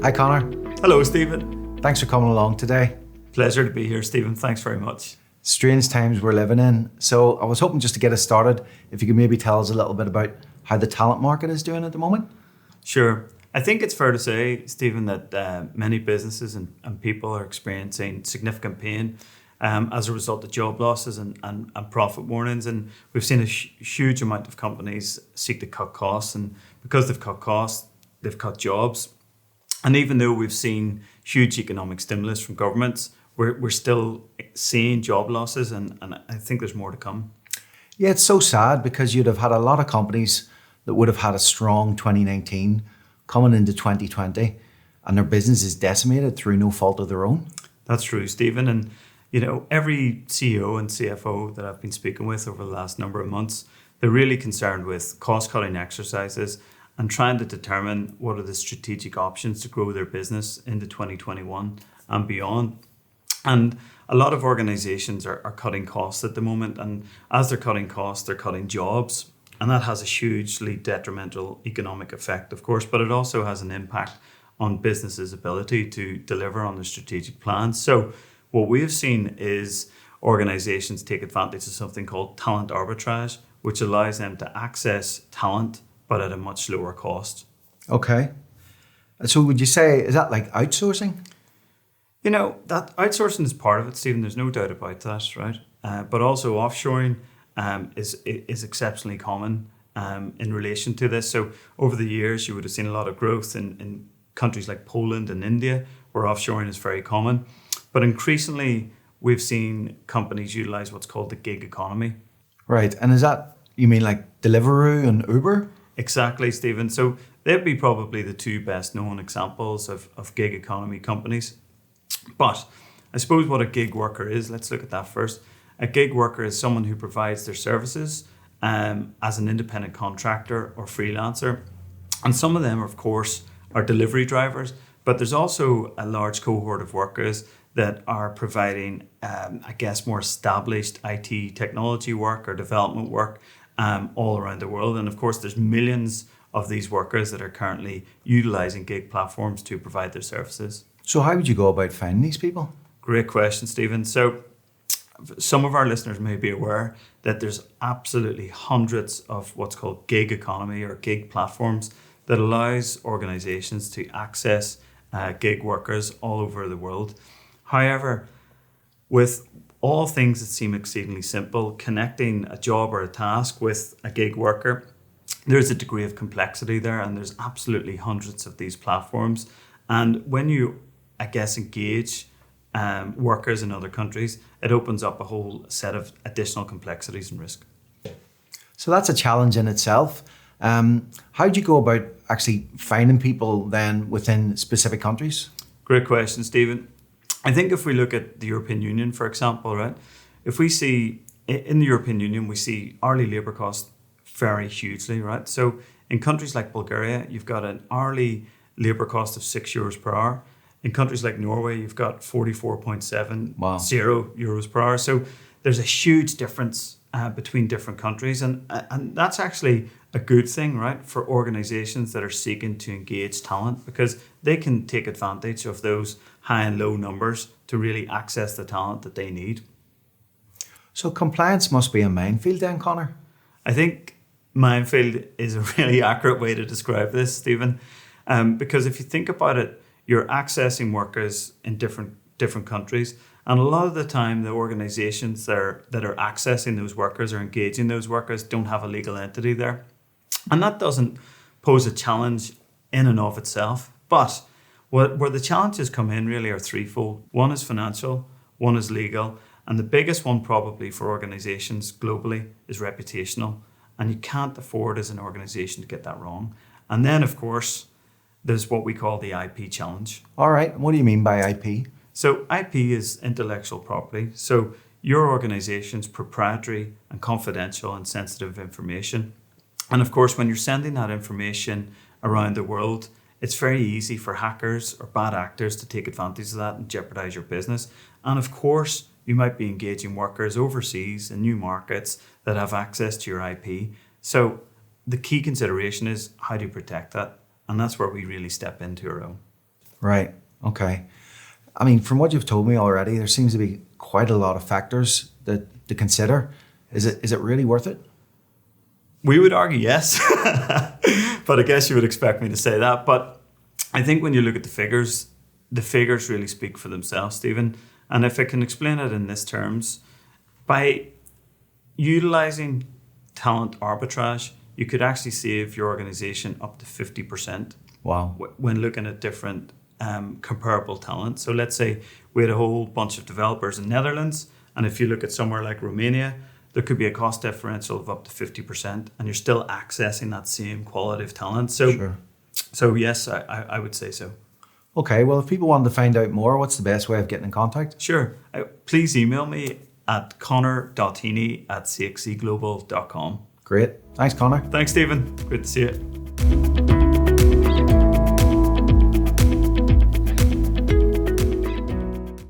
Hi Connor, Hello, Stephen. thanks for coming along today. Pleasure to be here, Stephen. Thanks very much. Strange times we're living in, so I was hoping just to get us started, if you could maybe tell us a little bit about how the talent market is doing at the moment. Sure. I think it's fair to say, Stephen, that many businesses and people are experiencing significant pain as a result of job losses and profit warnings. And we've seen a huge amount of companies seek to cut costs. And because they've cut costs, they've cut jobs. And even though we've seen huge economic stimulus from governments, we're still seeing job losses, and I think there's more to come. Yeah, it's so sad because you'd have had a lot of companies that would have had a strong 2019 coming into 2020, and their business is decimated through no fault of their own. That's true, Stephen. And every CEO and CFO that I've been speaking with over the last number of months, they're really concerned with cost-cutting exercises and trying to determine what are the strategic options to grow their business into 2021 and beyond. And a lot of organizations are cutting costs at the moment. And as they're cutting costs, they're cutting jobs. And that has a hugely detrimental economic effect, of course, but it also has an impact on businesses' ability to deliver on their strategic plans. So what we have seen is organizations take advantage of something called talent arbitrage, which allows them to access talent, but at a much lower cost. Okay. So would you say, is that like outsourcing? That outsourcing is part of it, Stephen. There's no doubt about that, right? But also offshoring is exceptionally common in relation to this. So over the years, you would have seen a lot of growth in countries like Poland and India, where offshoring is very common. But increasingly, we've seen companies utilize what's called the gig economy. Right. And is that, you mean like Deliveroo and Uber? Exactly, Stephen. So they'd be probably the two best known examples of gig economy companies. But I suppose what a gig worker is, let's look at that first. A gig worker is someone who provides their services as an independent contractor or freelancer. And some of them, of course, are delivery drivers, but there's also a large cohort of workers that are providing, more established IT technology work or development work all around the world. And of course, there's millions of these workers that are currently utilizing gig platforms to provide their services. So how would you go about finding these people? Great question, Stephen. So some of our listeners may be aware that there's absolutely hundreds of what's called gig economy or gig platforms that allows organizations to access gig workers all over the world. However, with all things that seem exceedingly simple, connecting a job or a task with a gig worker, there's a degree of complexity there, and there's absolutely hundreds of these platforms. And when you, engage workers in other countries, it opens up a whole set of additional complexities and risk. So that's a challenge in itself. How do you go about actually finding people then within specific countries? Great question, Stephen. I think if we look at the European Union, for example, right? If we see in the European Union, we see hourly labour costs vary hugely, right? So in countries like Bulgaria, you've got an hourly labour cost of €6 per hour. In countries like Norway, you've got 44.70 euros per hour. So there's a huge difference between different countries. And that's actually a good thing, right, for organizations that are seeking to engage talent, because they can take advantage of those high and low numbers to really access the talent that they need. So compliance must be a minefield then, Connor? I think minefield is a really accurate way to describe this, Stephen, because if you think about it, you're accessing workers in different countries. And a lot of the time, the organizations that are accessing those workers or engaging those workers don't have a legal entity there. And that doesn't pose a challenge in and of itself. But where the challenges come in really are threefold. One is financial, one is legal, and the biggest one probably for organizations globally is reputational. And you can't afford as an organization to get that wrong. And then, of course, there's what we call the IP challenge. All right. What do you mean by IP? So IP is intellectual property. So your organization's proprietary and confidential and sensitive information. And of course, when you're sending that information around the world, it's very easy for hackers or bad actors to take advantage of that and jeopardize your business. And of course, you might be engaging workers overseas in new markets that have access to your IP. So the key consideration is, how do you protect that? And that's where we really step into our own. Right. Okay. I mean, from what you've told me already, there seems to be quite a lot of factors to consider. Is it really worth it? We would argue yes, but I guess you would expect me to say that. But I think when you look at the figures really speak for themselves, Stephen. And if I can explain it in this terms, by utilizing talent arbitrage, you could actually save your organization up to 50%. Wow. When looking at different comparable talent. So let's say we had a whole bunch of developers in Netherlands, and if you look at somewhere like Romania, there could be a cost differential of up to 50%, and you're still accessing that same quality of talent. So, Sure. So yes, I would say so. Okay. Well, if people want to find out more, what's the best way of getting in contact? Sure. Please email me at connor.heaney@cxcglobal.com. Great. Thanks, Connor. Thanks, Stephen. Good to see you.